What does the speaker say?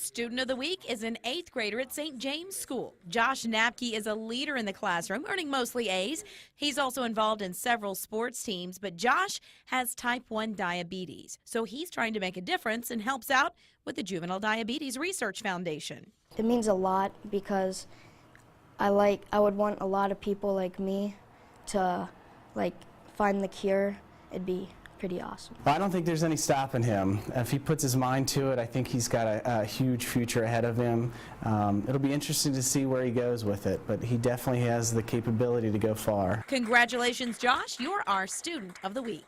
Today's Student of the Week is an 8th grader at St. James School. Josh Knapke is a leader in the classroom, earning mostly A's. He's also involved in several sports teams, but Josh has type 1 diabetes. So he's trying to make a difference and helps out with the Juvenile Diabetes Research Foundation. It means a lot because I would want a lot of people like me to find the cure. It'd be pretty awesome. I don't think there's any stopping him. If he puts his mind to it, I think he's got a huge future ahead of him. It'll be interesting to see where he goes with it, but he definitely has the capability to go far. Congratulations, Josh. You're our Student of the Week.